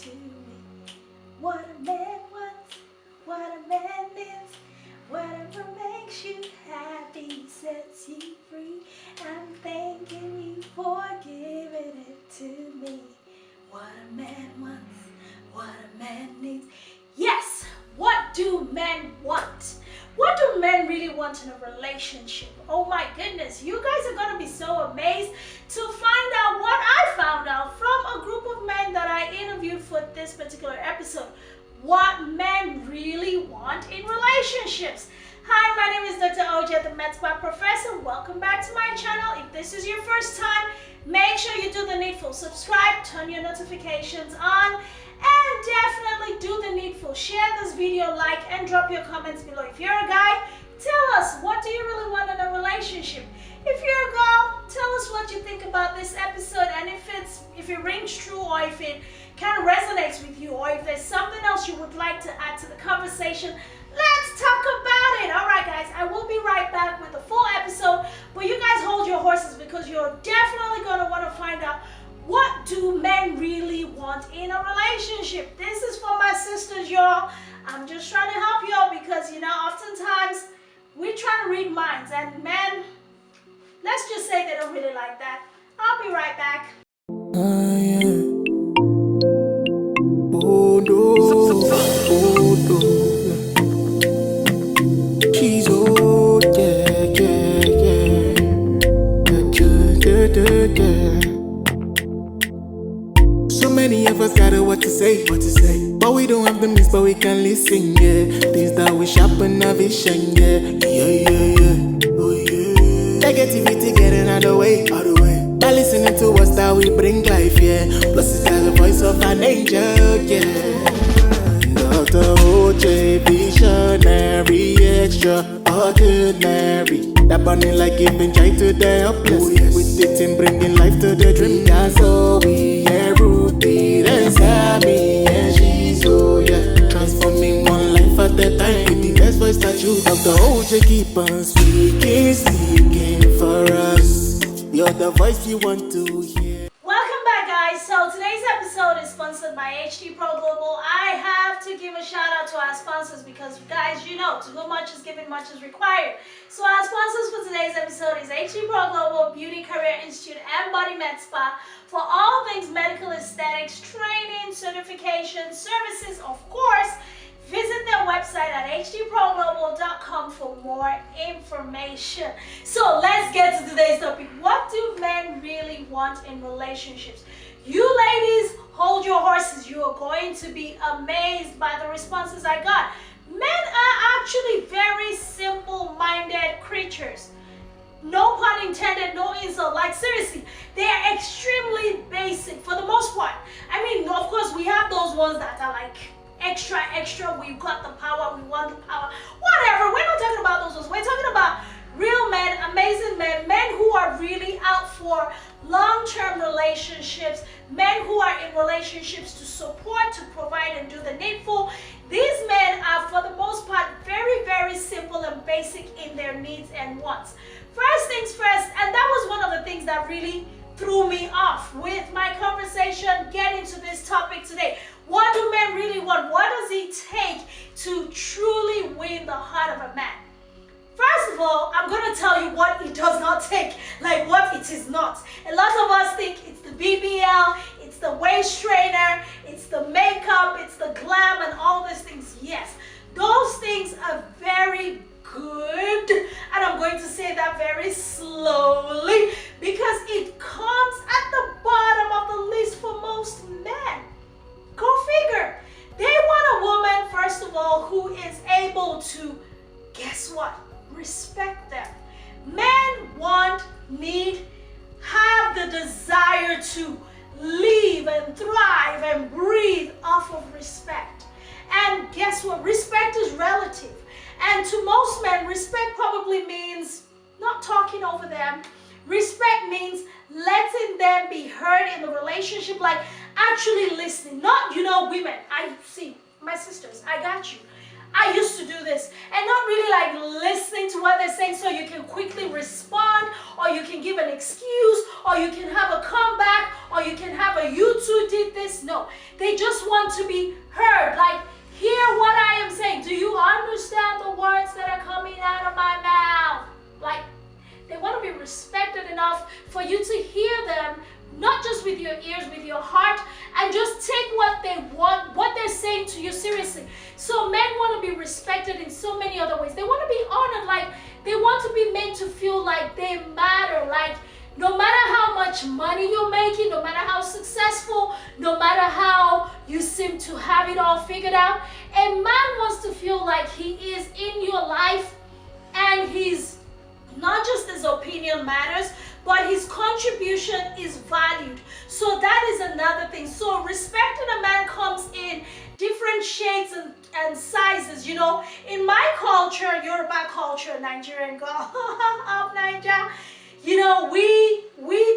to me. What a man wants, what a man needs, whatever makes you happy sets you free. I'm thanking you for giving it to me. What a man wants, what a man needs. Yes, what do men want? What do men really want in a relationship? Oh my goodness, you guys are going to be so amazed to find out what I found out from a group of men that I interviewed for this particular episode. What men really want in relationships. Hi, my name is Dr. OJ, the Med Spa Professor. Welcome back to my channel. If this is your first time, make sure you do the needful. Subscribe, turn your notifications on, and definitely do the needful. Share this video, like, and drop your comments below. If you're a guy, tell us, what do you really want in a relationship? If you're a girl, tell us what you think about this episode, and if it rings true, or if it kind of resonates with you, or if there's something else you would like to add to the conversation, let's talk about it. All right, guys, I will be right back with the full episode, but you guys hold your horses because you're definitely going to want to find out, what do men really want in a relationship? This is for my sisters, y'all. I'm just trying to help y'all because, oftentimes we're trying to read minds, and men, let's just say they don't really like that. I'll be right back. Yeah. Oh no, oh no. She's old, yeah. So many of us got a what to say. But we don't have the means, but we can listen, yeah. Things that we sharpen our vision, yeah. Oh yeah. Negativity getting out of the way. By listening to us that we bring life, yeah. Plus it's got the voice of an angel, yeah. Dr. OJ, visionary, extraordinary. That burning like giving joy to the helpless. Oh, yes. With the team bringing life to the dream. That's all we, yeah. Ruby and Sammy and she's, oh yeah. Transforming one life at a time. With the best voice that you have. Dr. OJ, keep on speaking for us. You're the voice you want to hear. Welcome back, guys. So today's episode is sponsored by HD Pro Global. I have to give a shout out to our sponsors because, guys, to whom much is given, much is required. So our sponsors for today's episode is HD Pro Global, Beauty Career Institute, and Body Med Spa for all things medical aesthetics, training, certification, services, of course. Visit their website at hdproglobal.com for more information. So let's get to today's topic. What do men really want in relationships? You ladies, hold your horses. You are going to be amazed by the responses I got. Men are actually very simple-minded creatures. No pun intended, no insult. Like, seriously, they are extremely basic for the most part. I mean, of course, we have those ones that are like extra, we've got the power, we want the power, whatever. We're not talking about those ones. We're talking about real men, amazing men, men who are really out for long-term relationships, men who are in relationships to support, to provide, and do the needful. These men are, for the most part, very, very simple and basic in their needs and wants. First things first, and that was one of the things that really threw me off with my conversation getting to this topic today. What do men really want? What does it take to truly win the heart of a man? First of all, I'm going to tell you what it does not take, like what it is not. A lot of us think it's the BBL, it's the waist trainer, it's the makeup, it's the glam, and all these things. Yes, those things are very good, and I'm going to say that very slowly because it comes at the bottom of the list for most men. Go figure. They want a woman, first of all, who is able to, guess what? Respect them. Men want, need, have the desire to live and thrive and breathe off of respect. And guess what? Respect is relative. And to most men, respect probably means not talking over them. Respect means letting them be heard in the relationship, like actually listening. Not, women. I see, my sisters, I got you. I used to do this and not really like listening to what they're saying so you can quickly respond, or you can give an excuse, or you can have a comeback, or you can have a "you two did this." No, they just want to be heard. Like, hear what I am saying. Do you understand the words that are coming out of my mouth? Like, they want to be respected enough for you to hear them, not just with your ears, with your heart, and just take what they want, what they're saying to you seriously. So men want to be respected in so many other ways. They want to be honored, like they want to be made to feel like they matter, like no matter how much money you're making, no matter how successful, no matter how you seem to have it all figured out, a man wants to feel like he is in your life and he's not just his opinion matters, but his contribution is valued. So that is another thing. So respecting a man comes in different shades and sizes. You know, in my culture, Yoruba culture, Nigerian girl, of Nigeria, you know, we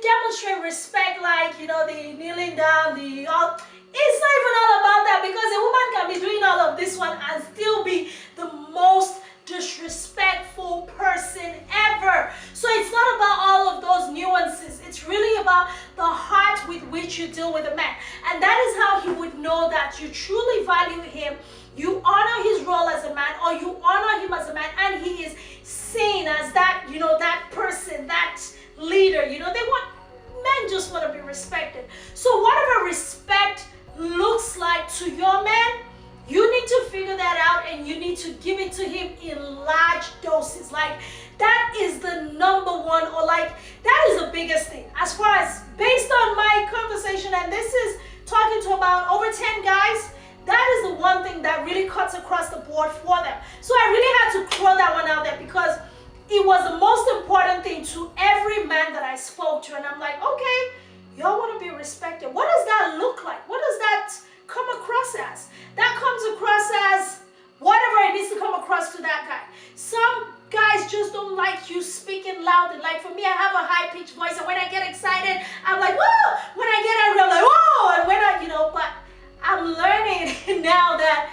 demonstrate respect, like, you know, the kneeling down, the all. It's not even all about that, because a woman can be doing all of this one and still be the most disrespectful person ever. So it's not about all of those nuances. It's really about the heart with which you deal with a man. And that is how he would know that you truly value him, you honor his role as a man, or you honor him as a man, and he is seen as that, you know, that person, that leader. You know, men just want to be respected. So whatever respect looks like to your man, you need to figure that out, and you need to give it to him in large doses. Like, that is the number one, or like, that is the biggest thing. As far as, based on my conversation, and this is talking to about over 10 guys, that is the one thing that really cuts across the board for them. So I really had to throw that one out there, because it was the most important thing to every man that I spoke to. And I'm like, okay, y'all want to be respected. What does that look like? What does that come across as? That comes across as whatever it needs to come across to that guy. Some guys just don't like you speaking loudly. Like, for me, I have a high-pitched voice, and when I get excited, I'm like, whoa! When I get angry, I'm like, whoa! And when I, you know, but I'm learning now that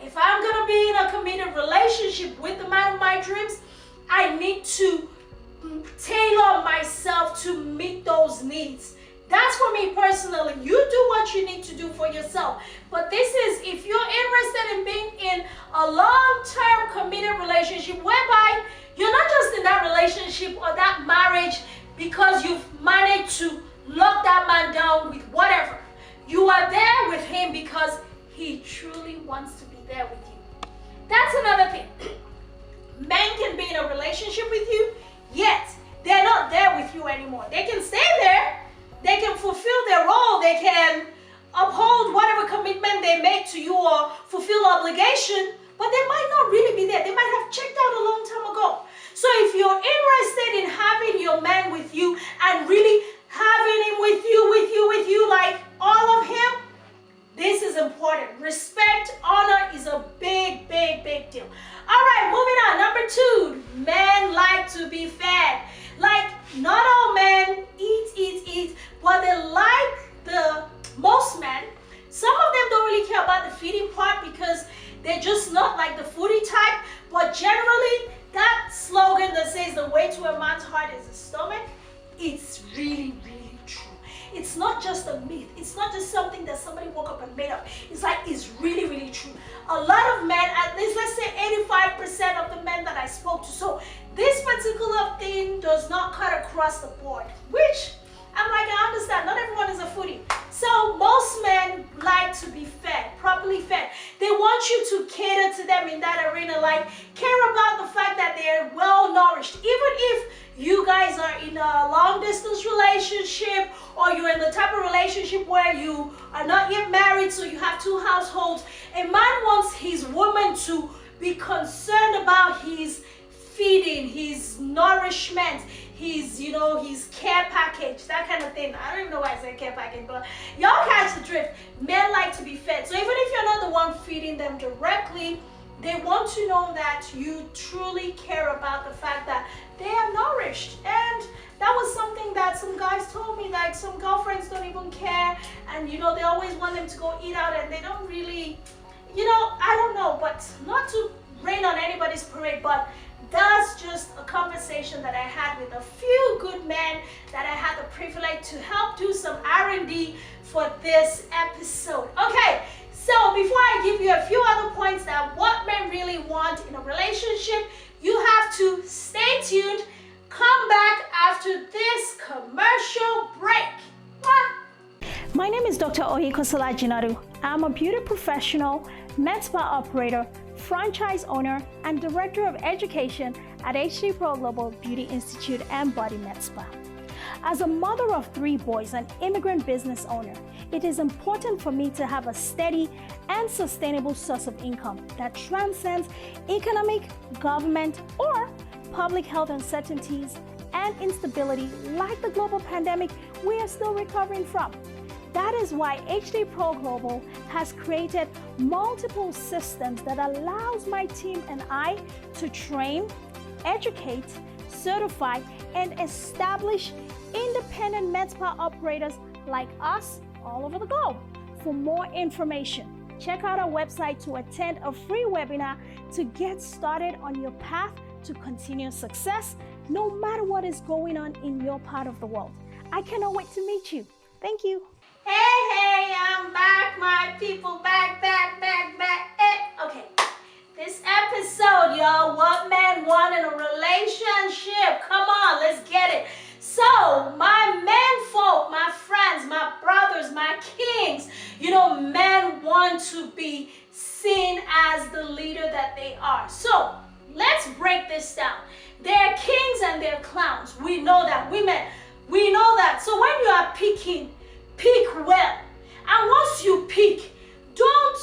if I'm gonna be in a committed relationship with the man of my dreams, I need to tailor myself to meet those needs. That's for me personally. You do what you need to do for yourself. But this is, if you're interested in being in a long-term committed relationship, whereby you're not just in that relationship or that marriage because you've managed to lock that man down with whatever. You are there with him because he truly wants to be there with you. That's another thing. Men can be in a relationship with you, yet they're not there with you anymore. They can stay there. They can fulfill their role. They can uphold whatever commitment they make to you or fulfill obligation, but they might not really be there. They might have checked out a long time ago. So if you're interested in having your man with you and really having him with you, like all of him, this is important. Respect, honor is a big, big, big deal. All right, moving on. Number 2, men like to be fed. Like, not all men eat, but they like most men. Some of them don't really care about the feeding part because they're just not like the foodie type. But generally, that slogan that says the way to a man's heart is his stomach, it's really, really true. It's not just a myth. It's not just something that somebody woke up and made up. It's like, it's really, really true. A lot of men, at least let's say 85% of the men that I spoke to. So this particular thing does not cut across the board, which I'm like, I understand. Not everyone is a foodie. So most men like to be fed, properly fed. They want you to cater to them in that arena, like care about the fact that they're well nourished. Even if you guys are in a long distance relationship, or you're in the type of relationship where you are not yet married, so you have 2 households, a man wants his woman to be concerned about his feeding, his nourishment, his, you know, his care package, that kind of thing. I don't even know why I say care package, but y'all catch the drift. Men like to be fed. So even if you're not the one feeding them directly, they want to know that you truly care about the fact that they are nourished. And that was something that some guys told me, like some girlfriends don't even care, and you know, they always want them to go eat out, and they don't really, I don't know, but not to rain on anybody's parade, but that's just a conversation that I had with a few good men that I had the privilege to help do some R&D for this episode. Okay, so before I give you a few other points that what men really want in a relationship, you have to stay tuned. Come back after this commercial break. My name is Dr. Oyeko Salad. I'm a beauty professional, med spa operator, franchise owner, and director of education at HD Pro Global Beauty Institute and Body Med Spa. As a mother of 3 boys and immigrant business owner, it is important for me to have a steady and sustainable source of income that transcends economic, government, or public health uncertainties and instability like the global pandemic we are still recovering from. That is why HD Pro Global has created multiple systems that allows my team and I to train, educate, certify, and establish independent med spa operators like us all over the globe. For more information, check out our website to attend a free webinar to get started on your path to continuous success, no matter what is going on in your part of the world. I cannot wait to meet you. Thank you. Hey, I'm back, my people. Back. Okay, this episode, y'all, what men want in a relationship. Come on, let's get it. So, my men folk, my friends, my brothers, my kings, men want to be seen as the leader that they are. So, let's break this down. They're kings and they're clowns. We know that. Women, we know that. So, when you are picking, pick well. And once you pick, don't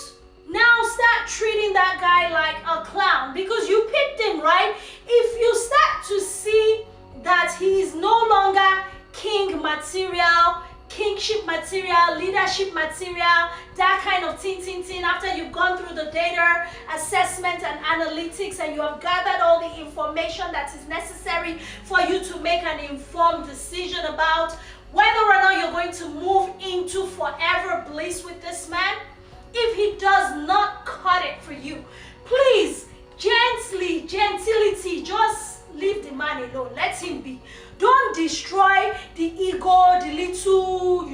now start treating that guy like a clown because you picked him, right? If you start to see that he is no longer king material, kingship material, leadership material, that kind of thing, after you've gone through the data assessment and analytics and you have gathered all the information that is necessary for you to make an informed decision about whether or not you're going to move into forever bliss with this man, if he does not cut it for you, please, gentility, just leave the man alone. Let him be. Don't destroy the ego, the little,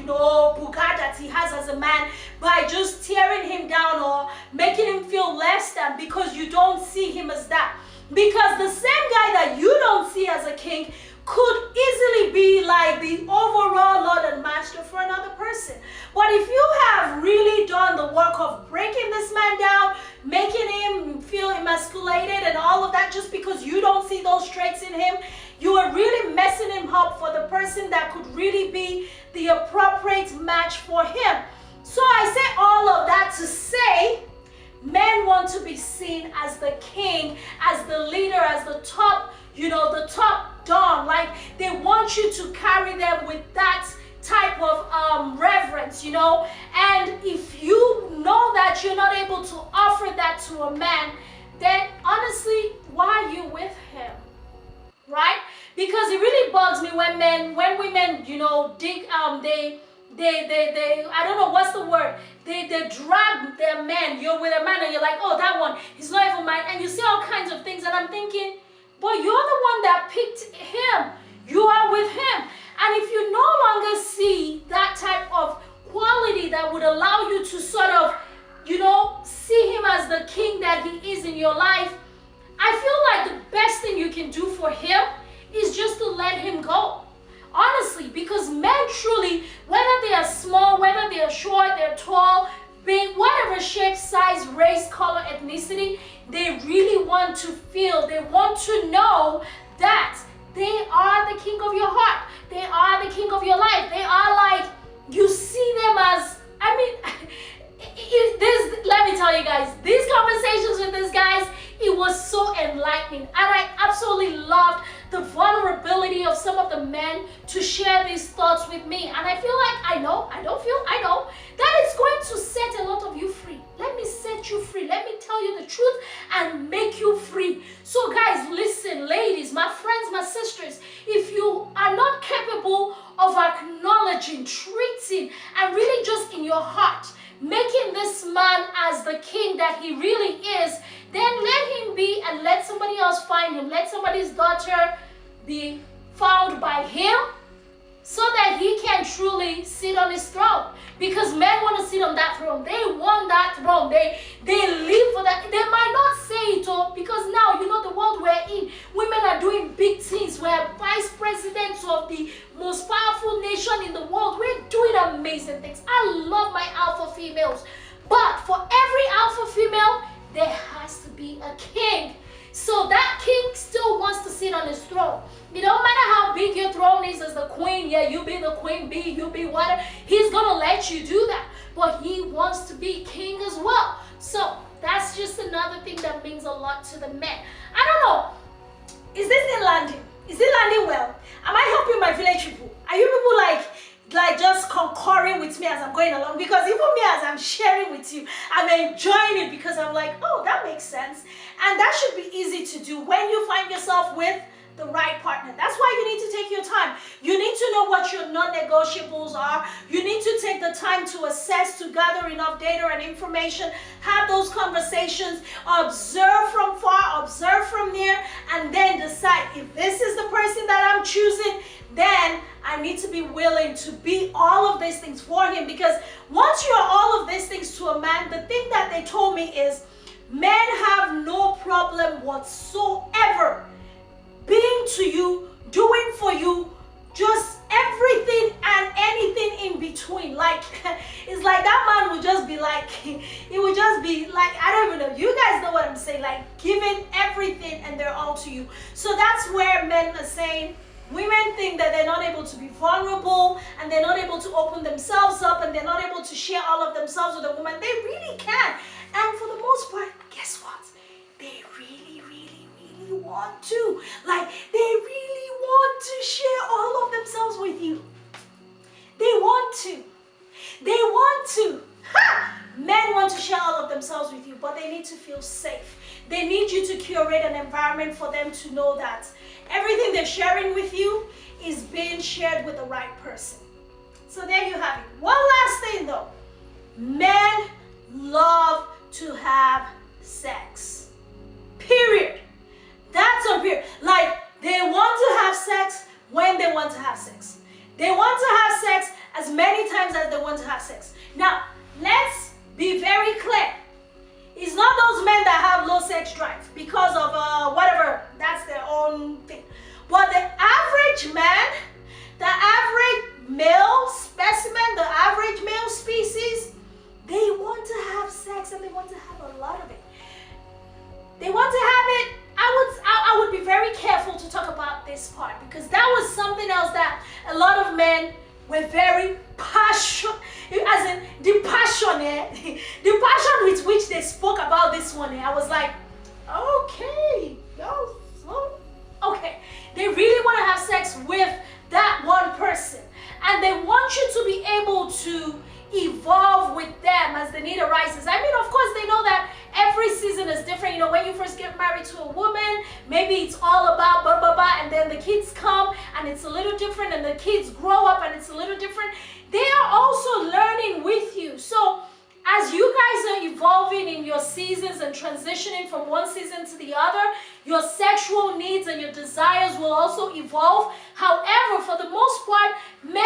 bugad that he has as a man by just tearing him down or making him feel less than because you don't see him as that. Because the same guy that you don't see as a king could easily be like the overall Lord and Master for another person. But if you have really done the work of breaking this man down, making him feel emasculated and all of that just because you don't see those traits in him, you are really messing him up for the person that could really be the appropriate match for him. So I say all of that to say, men want to be seen as the king, as the leader, as the top, the top dog. Like they want you to carry them with that type of reverence, and if you know that you're not able to offer that to a man, then honestly, why are you with him? Right? Because it really bugs me when women, dig, they I don't know what's the word, they drag their man. You're with a man and you're like, oh, that one, he's not even mine, and you see all kinds of things, and I'm thinking, but you're the one that picked him. You are with him. And if you no longer see that type of quality that would allow you to sort of, see him as the king that he is in your life, I feel like the best thing you can do for him is just to let him go. Honestly, because men truly, whether they are small, whether they are short, they're tall, big, whatever shape, size, race, color, ethnicity, they really want to feel, they want to know that they are the king of your heart. They are the king of your life. They are like, you see them as, let me tell you guys, these conversations with these guys, it was so enlightening. And I absolutely loved the vulnerability of some of the men to share these thoughts with me. And I feel like I know that it's going to set a lot of you free. Let me set you free. Let me tell you the truth and make you free. So guys, listen, ladies, my friends, my sisters, if you are not capable of acknowledging, treating, and really just in your heart, making this man as the king that he really is, then let him be and let somebody else find him. Let somebody's daughter be found by him so that he can truly sit on his throne. Because men want to sit on that throne. They want that throne. They live for that. They might not say it, because now, you know, the world we're in, women are doing big things. We're vice presidents of the most powerful nation in the world. We're doing amazing things. I love my alpha females. But for every alpha female, there has to be a king. So that king still wants to sit on his throne. It don't matter how big your throne is as the queen. Yeah, you be the queen bee, you be whatever. He's going to let you do that. But he wants to be king as well. So that's just another thing that means a lot to the men. I don't know. Is this thing landing? Is it landing well? Am I helping my village people? Are you people like just concurring with me as I'm going along? Because even me as I'm sharing with you, I'm enjoying it because I'm like, oh, that makes sense. And that should be easy to do when you find yourself with the right partner. That's why you need to take your time. You need to know what your non-negotiables are. You need to take the time to assess, to gather enough data and information, have those conversations, observe from far, observe from near, and then decide if this is the person that I'm choosing, then I need to be willing to be all of these things for him. Because once you're all of these things to a man, the thing that they told me is men have no problem whatsoever being to you, doing for you, just everything and anything in between. Like, it's like that man would just be like, it would just be like, I don't even know, you guys know what I'm saying, like giving everything and they're all to you. So that's where men are saying, women think that they're not able to be vulnerable and they're not able to open themselves up and they're not able to share all of themselves with a woman. They really can. And for the most part, guess what? They really want to. Like, they really want to share all of themselves with you. They want to. They want to. Ha! Men want to share all of themselves with you, but they need to feel safe. They need you to curate an environment for them to know that everything they're sharing with you is being shared with the right person. So there you have it. One last thing though. Men love to have sex. Period. That's a period. Like, they want to have sex when they want to have sex. They want to have sex as many times as they want to have sex. Now, let's be very clear. It's not those men that have low sex drive because of whatever. That's their own thing. But the average man, the average male specimen, the average male species, they want to have sex and they want to have a lot of it. They want to have it. I would be very careful to talk about this part because that was something else that a lot of men were very passionate, as in the passion with which they spoke about this one. I was like, okay, okay. They really want to have sex with that one person and they want you to be able to evolve with them as the need arises. I mean, of course, they know that every season is different. You know, when you first get married to a woman, maybe it's all about blah, blah, blah, and then the kids come and it's a little different and the kids grow up and it's a little different. They are also learning with you. So as you guys are evolving in your seasons and transitioning from one season to the other, your sexual needs and your desires will also evolve. However, for the most part, men,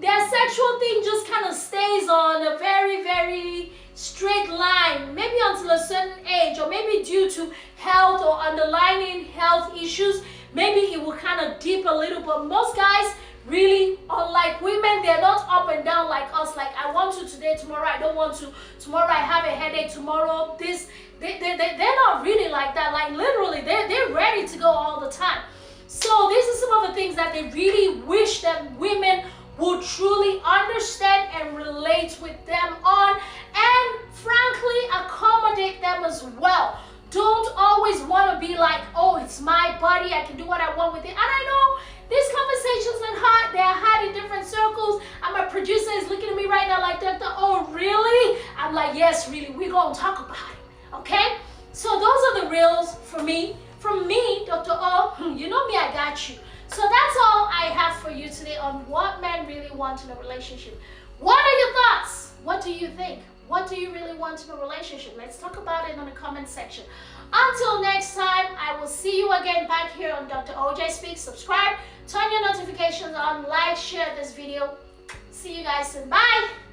their sexual thing just kind of stays on a very, very straight line, maybe until a certain age, or maybe due to health or underlying health issues, maybe it will kind of dip a little. But most guys, really, unlike women, they're not up and down like us. Like, I want to today, tomorrow I don't want to. Tomorrow I have a headache. Tomorrow this. They're not really like that. Like, literally, they're ready to go all the time. So these are some of the things that they really wish that women would truly understand and relate with them on, and frankly accommodate them as well. Don't always want to be like, oh, it's my body, I can do what I want with it. And I know these conversations are hard, they're hard in different circles, and my producer is looking at me right now like, Doctor, oh really? I'm like, yes, really, we're gonna talk about it, okay? So those are the reels for me. From me, Dr. O, you know me, I got you. So that's all I have for you today on what men really want in a relationship. What are your thoughts? What do you think? What do you really want in a relationship? Let's talk about it in the comment section. Until next time, I will see you again back here on Dr. OJ Speaks. Subscribe, turn your notifications on, like, share this video. See you guys soon. Bye.